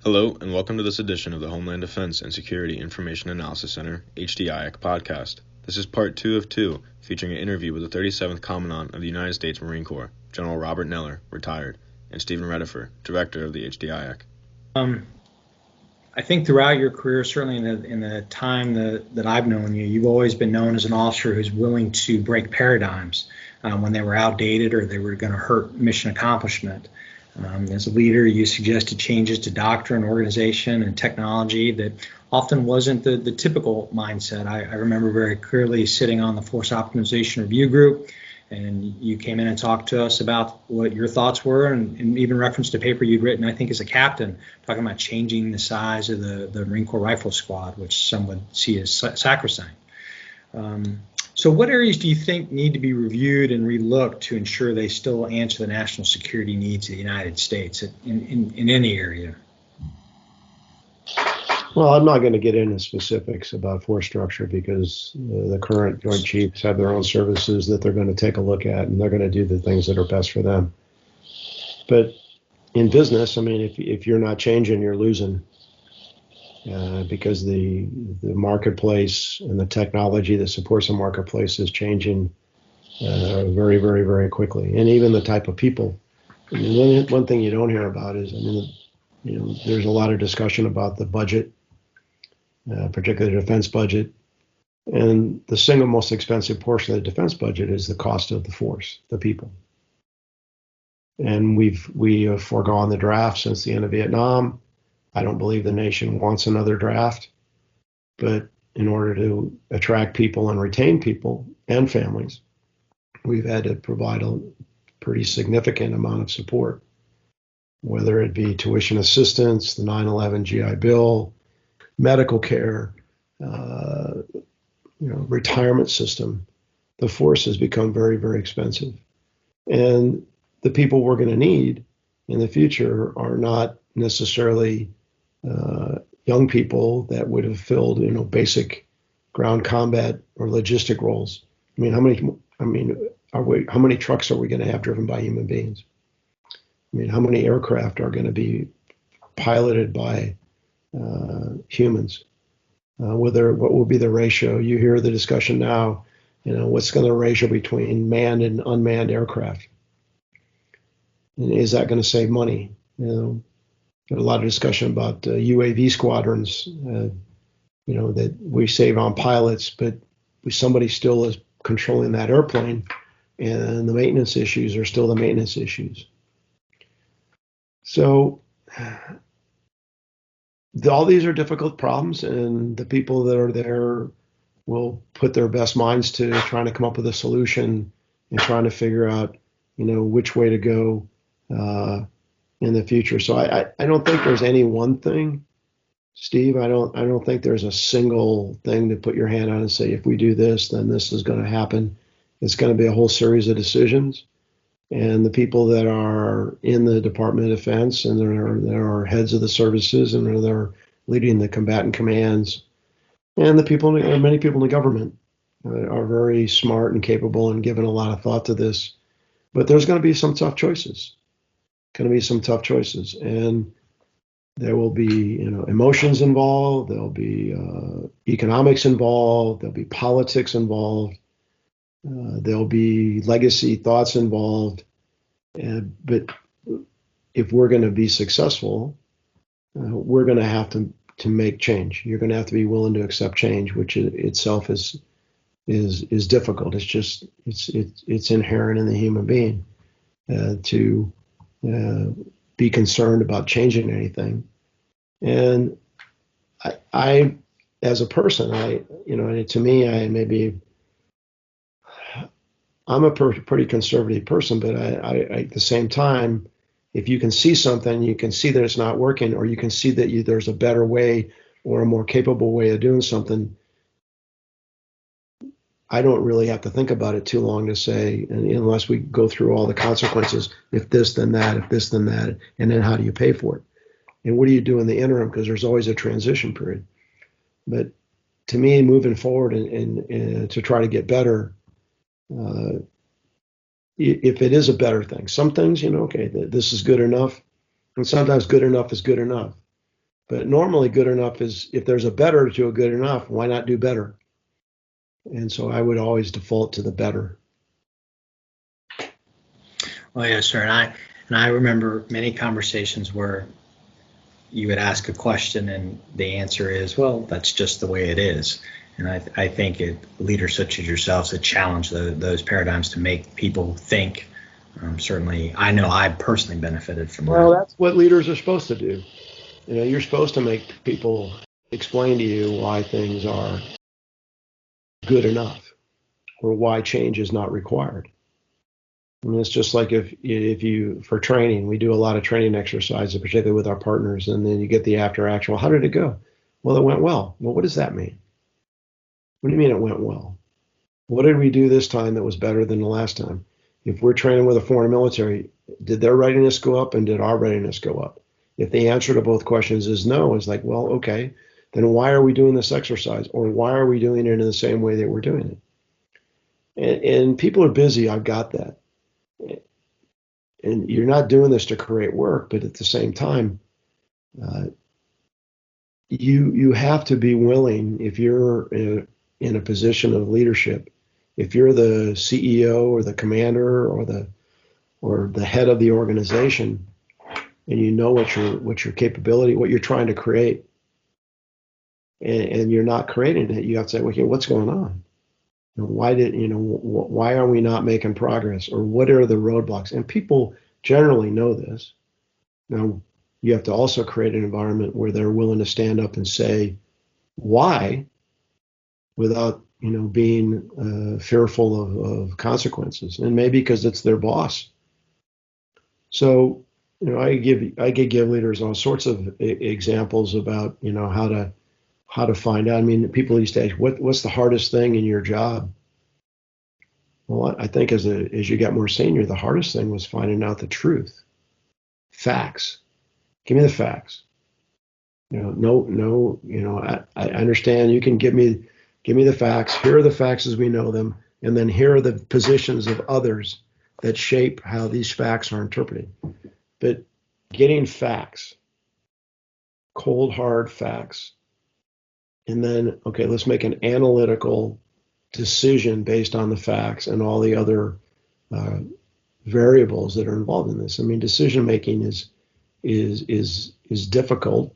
Hello, and welcome to this edition of the Homeland Defense and Security Information Analysis Center, HDIAC podcast. This is part 2 of 2, featuring an interview with the 37th Commandant of the United States Marine Corps, General Robert Neller, retired, and Stephen Redifer, Director of the HDIAC. I think throughout your career, certainly in the time that I've known you, you've always been known as an officer who's willing to break paradigms when they were outdated or they were going to hurt mission accomplishment. As a leader, you suggested changes to doctrine, organization, and technology that often wasn't the typical mindset. I remember very clearly sitting on the Force Optimization Review Group, and you came in and talked to us about what your thoughts were, and even referenced a paper you'd written, I think, as a captain, talking about changing the size of the Marine Corps Rifle Squad, which some would see as sacrosanct. So what areas do you think need to be reviewed and relooked to ensure they still answer the national security needs of the United States in any area? Well, I'm not going to get into specifics about force structure because the current Joint Chiefs have their own services that they're going to take a look at, and they're going to do the things that are best for them. But in business, I mean, if you're not changing, you're losing. Because the marketplace and the technology that supports the marketplace is changing very, very, very quickly. And even the type of people. I mean, one thing you don't hear about is, there's a lot of discussion about the budget, particularly the defense budget. And the single most expensive portion of the defense budget is the cost of the force, the people. And we have foregone the draft since the end of Vietnam. I don't believe the nation wants another draft, but in order to attract people and retain people and families, we've had to provide a pretty significant amount of support, whether it be tuition assistance, the 9/11 GI Bill, medical care, retirement system. The force has become very, very expensive. And the people we're going to need in the future are not necessarily young people that would have filled, basic ground combat or logistic roles. I mean, how many trucks are we going to have driven by human beings? I mean, how many aircraft are going to be piloted by humans? What will be the ratio? You hear the discussion now. What's going to the ratio between manned and unmanned aircraft? And is that going to save money? A lot of discussion about UAV squadrons, that we save on pilots, but somebody still is controlling that airplane, and the maintenance issues are still the maintenance issues. So all these are difficult problems, and the people that are there will put their best minds to trying to come up with a solution and trying to figure out, which way to go in the future. So I don't think there's any one thing, Steve. I don't think there's a single thing to put your hand on and say, if we do this, then this is going to happen. It's going to be a whole series of decisions. And the people that are in the Department of Defense and there are heads of the services and they're leading the combatant commands, and many people in the government are very smart and capable and giving a lot of thought to this. But there's going to be some tough choices. And there will be, emotions involved. There'll be economics involved. There'll be politics involved. There'll be legacy thoughts involved. But if we're going to be successful, we're going to have to make change. You're going to have to be willing to accept change, which itself is difficult. It's just it's inherent in the human being to be concerned about changing anything. And I as a person, to me, I'm a pretty conservative person, but I at the same time, if you can see something, you can see that it's not working, or you can see that there's a better way or a more capable way of doing something, I don't really have to think about it too long to say, unless we go through all the consequences, if this, then that, if this, then that, and then how do you pay for it? And what do you do in the interim? Because there's always a transition period. But to me, moving forward and to try to get better, if it is a better thing, some things, okay, this is good enough. And sometimes good enough is good enough. But normally good enough is, if there's a better to a good enough, why not do better? And so I would always default to the better. Well, yes, sir. And I remember many conversations where you would ask a question and the answer is, well, that's just the way it is. And I think leaders such as yourselves that challenge those paradigms to make people think. Certainly, I know I personally benefited from that. Well, that's what leaders are supposed to do. You're supposed to make people explain to you why things are good enough or why change is not required. I mean, it's just like if you, for training, we do a lot of training exercises, particularly with our partners, and then you get the after action. Well, how did it go? Well, it went well. Well, what does that mean? What do you mean it went well? What did we do this time that was better than the last time? If we're training with a foreign military, did their readiness go up and did our readiness go up? If the answer to both questions is no, it's like, well, okay, then why are we doing this exercise? Or why are we doing it in the same way that we're doing it? And people are busy, I've got that. And you're not doing this to create work, but at the same time, you have to be willing, if you're in a position of leadership, if you're the CEO or the commander or the head of the organization, and you know what your capability, what you're trying to create, and you're not creating it, you have to say, okay, what's going on? Why are we not making progress, or what are the roadblocks? And people generally know this. Now, you have to also create an environment where they're willing to stand up and say why, without being fearful of consequences, and maybe because it's their boss. So I could give leaders all sorts of examples about how to find out. I mean, people these days, what's the hardest thing in your job? Well, I think as you get more senior, the hardest thing was finding out the truth, facts. Give me the facts. I understand you can give me the facts. Here are the facts as we know them, and then here are the positions of others that shape how these facts are interpreted. But getting facts, cold hard facts, and then, okay, let's make an analytical decision based on the facts and all the other variables that are involved in this. I mean, decision making is difficult,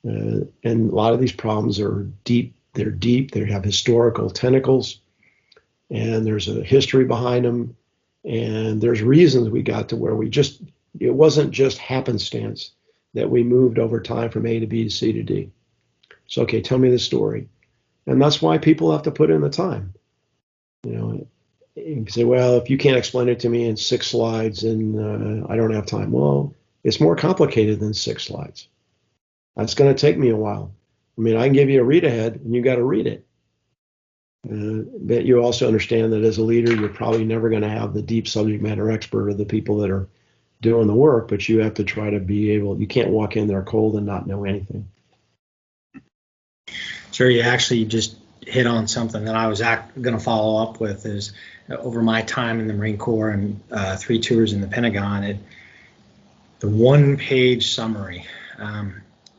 and a lot of these problems are deep. They're deep. They have historical tentacles, and there's a history behind them, and there's reasons we got to where it wasn't just happenstance that we moved over time from A to B to C to D. So, okay, tell me the story. And that's why people have to put in the time. You say, well, if you can't explain it to me in 6 slides, and I don't have time. Well, it's more complicated than 6 slides. That's going to take me a while. I mean, I can give you a read ahead, and you got to read it. But you also understand that as a leader, you're probably never going to have the deep subject matter expert or the people that are doing the work, but you have to try to be able, you can't walk in there cold and not know anything. Sure, you actually just hit on something that I was going to follow up with. Is over my time in the Marine Corps and 3 tours in the Pentagon, the one-page summary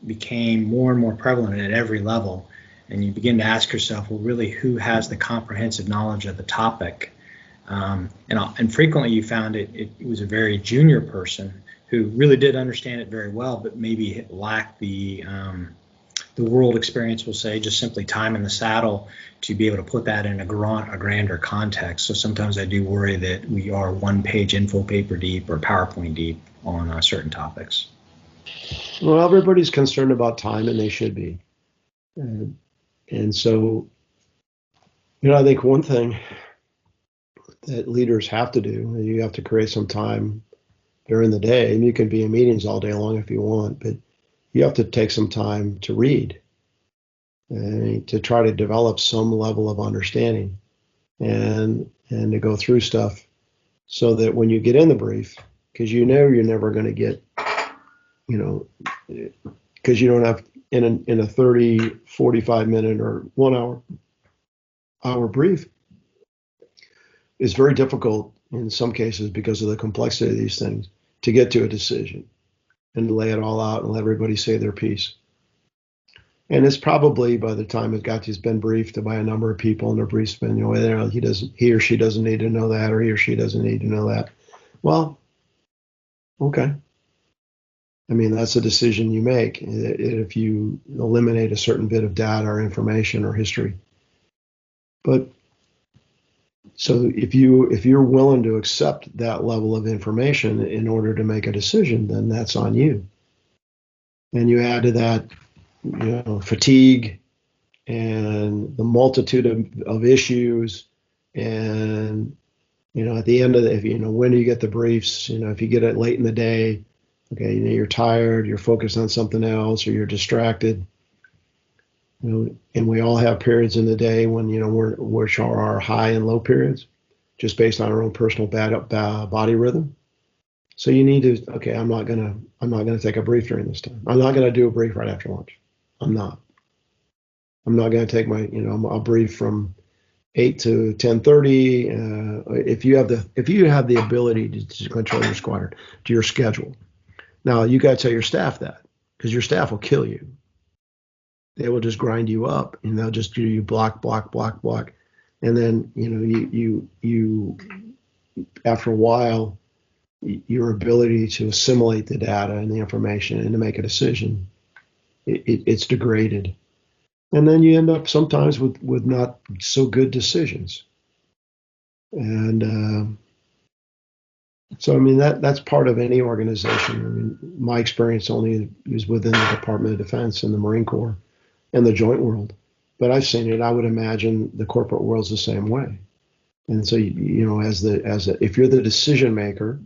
became more and more prevalent at every level. And you begin to ask yourself, well, really, who has the comprehensive knowledge of the topic? And frequently you found it was a very junior person who really did understand it very well, but maybe lacked the world experience, we'll say, just simply time in the saddle to be able to put that in a grander context. So sometimes I do worry that we are one-page info paper deep or PowerPoint deep on certain topics. Well, everybody's concerned about time, and they should be. And so, I think one thing that leaders have to do, you have to create some time during the day, and you can be in meetings all day long if you want, but you have to take some time to read and to try to develop some level of understanding and to go through stuff so that when you get in the brief, because you're never going to get, because you don't have in a 30, 45 minute or 1 hour brief, it's very difficult in some cases because of the complexity of these things to get to a decision and lay it all out and let everybody say their piece. And it's probably by the time it got to, it's been briefed by a number of people, and the brief's been, he or she doesn't need to know that, or he or she doesn't need to know that. Well, okay. I mean, that's a decision you make if you eliminate a certain bit of data or information or history. But so if you're willing to accept that level of information in order to make a decision, then that's on you. And you add to that, fatigue and the multitude of issues, and at the end of when do you get the briefs? If you get it late in the day, okay, you're tired, you're focused on something else, or you're distracted. And we all have periods in the day when which are our high and low periods, just based on our own personal body rhythm. So you need to, okay, I'm not gonna take a brief during this time. I'm not gonna do a brief right after lunch. I'm not gonna take I'll brief from 8 to 10:30. If you have the ability to control your squadron to your schedule. Now you got to tell your staff that, because your staff will kill you. They will just grind you up, and they'll just do you block, and then you after a while, your ability to assimilate the data and the information and to make a decision, it's degraded, and then you end up sometimes with not so good decisions. And so I mean that's part of any organization. I mean, my experience only is within the Department of Defense and the Marine Corps and the joint world, but I've seen it. I would imagine the corporate world's the same way. And so if you're the decision maker,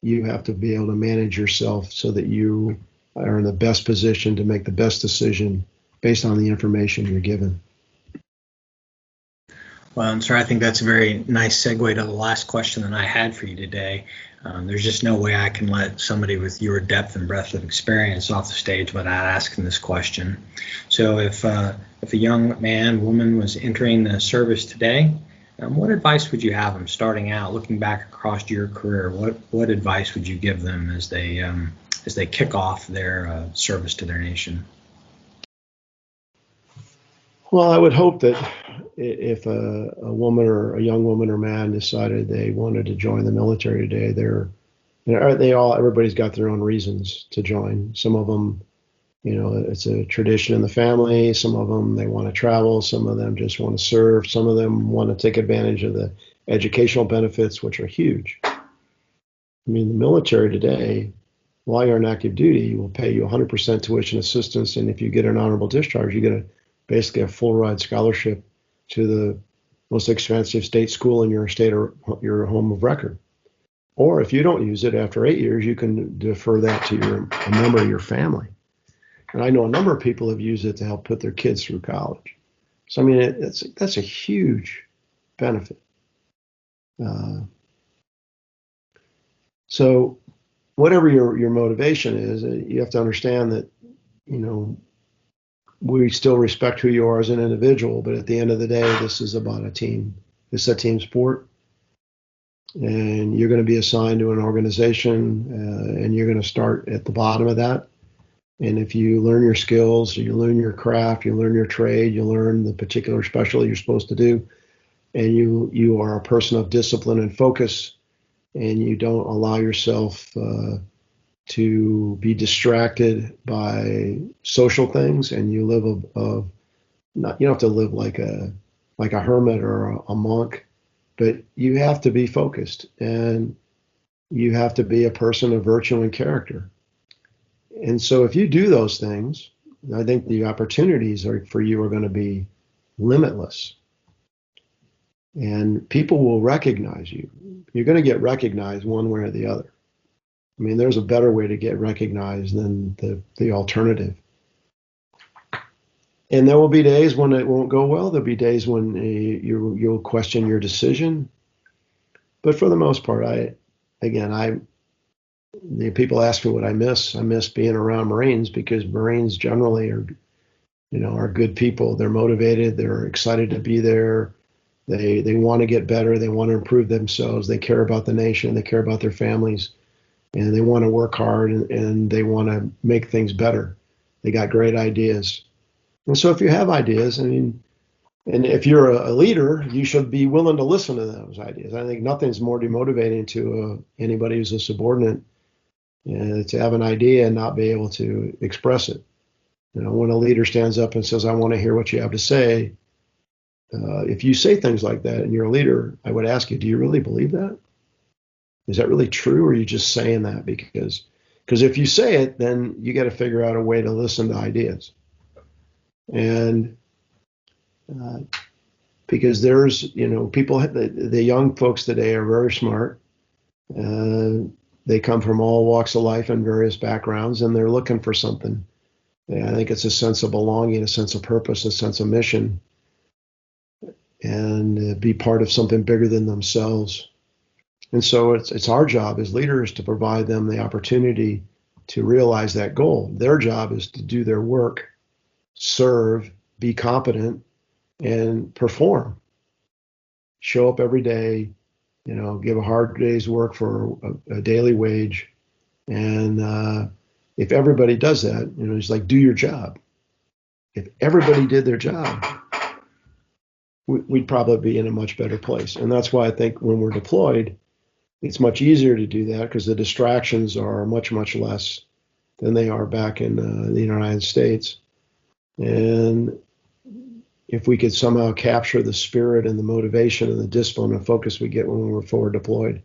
you have to be able to manage yourself so that you are in the best position to make the best decision based on the information you're given. Well, and sir, I think that's a very nice segue to the last question that I had for you today. There's just no way I can let somebody with your depth and breadth of experience off the stage without asking this question. So if a young man, woman was entering the service today, what advice would you have them starting out, looking back across your career? What advice would you give them as they kick off their service to their nation? Well, I would hope that if a woman or a young woman or man decided they wanted to join the military today, everybody's got their own reasons to join. Some of them, it's a tradition in the family. Some of them, they want to travel. Some of them just want to serve. Some of them want to take advantage of the educational benefits, which are huge. I mean, the military today, while you're on active duty, will pay you 100% tuition assistance. And if you get an honorable discharge, you get basically a full ride scholarship to the most expensive state school in your state or your home of record. Or if you don't use it after 8 years, you can defer that to a member of your family. And I know a number of people have used it to help put their kids through college. So I mean, that's a huge benefit. So whatever your motivation is, you have to understand that we still respect who you are as an individual, but at the end of the day, this is about a team. This is a team sport, and you're going to be assigned to an organization, and you're going to start at the bottom of that. And if you learn your skills, you learn your craft, you learn your trade, you learn the particular specialty you're supposed to do, and you are a person of discipline and focus, and you don't allow yourself to be distracted by social things, and you live you don't have to live like a hermit or a monk, but you have to be focused, and you have to be a person of virtue and character. And so if you do those things, I think the opportunities for you are going to be limitless. And people will recognize you. You're going to get recognized one way or the other. I mean, there's a better way to get recognized than the alternative. And there will be days when it won't go well. There'll be days when you'll question your decision. But for the most part, the people ask me what I miss. I miss being around Marines, because Marines generally are good people. They're motivated. They're excited to be there. They want to get better. They want to improve themselves. They care about the nation. They care about their families. And they want to work hard, and they want to make things better. They got great ideas. And so if you have ideas, I mean, and if you're a leader, you should be willing to listen to those ideas. I think nothing's more demotivating to anybody who's a subordinate to have an idea and not be able to express it. You know, when a leader stands up and says, "I want to hear what you have to say," if you say things like that and you're a leader, I would ask you, do you really believe that? Is that really true, or are you just saying that because if you say it, then you got to figure out a way to listen to ideas. And because there's, people, the young folks today are very smart. They come from all walks of life and various backgrounds, and they're looking for something. And I think it's a sense of belonging, a sense of purpose, a sense of mission, and be part of something bigger than themselves. And so it's our job as leaders to provide them the opportunity to realize that goal. Their job is to do their work, serve, be competent, and perform. Show up every day, give a hard day's work for a daily wage. And if everybody does that, it's like, do your job. If everybody did their job, we'd probably be in a much better place. And that's why I think when we're deployed, it's much easier to do that because the distractions are much, much less than they are back in the United States. And if we could somehow capture the spirit and the motivation and the discipline and focus we get when we were forward deployed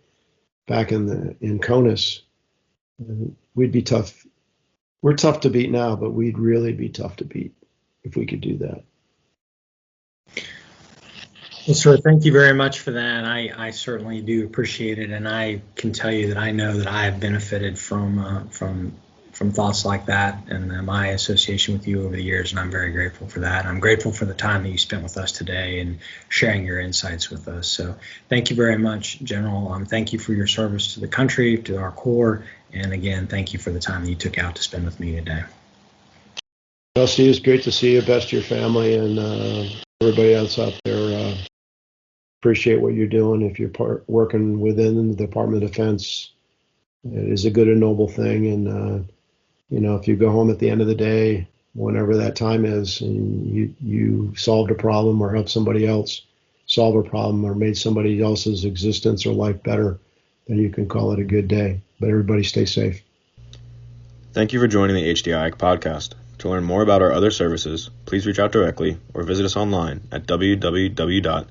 back in CONUS, we'd be tough. We're tough to beat now, but we'd really be tough to beat if we could do that. Well, sir, thank you very much for that. I certainly do appreciate it, and I can tell you that I know that I have benefited from thoughts like that and my association with you over the years, and I'm very grateful for that. I'm grateful for the time that you spent with us today and sharing your insights with us. So thank you very much, General. Thank you for your service to the country, to our Corps, and again, thank you for the time that you took out to spend with me today. Well, Steve, it's great to see you. Best to your family and everybody else out there. Appreciate what you're doing. If you're working within the Department of Defense, it is a good and noble thing. And if you go home at the end of the day, whenever that time is, and you solved a problem or helped somebody else solve a problem or made somebody else's existence or life better, then you can call it a good day. But everybody stay safe. Thank you for joining the HDIAC podcast. To learn more about our other services, please reach out directly or visit us online at www.hdIAC.org.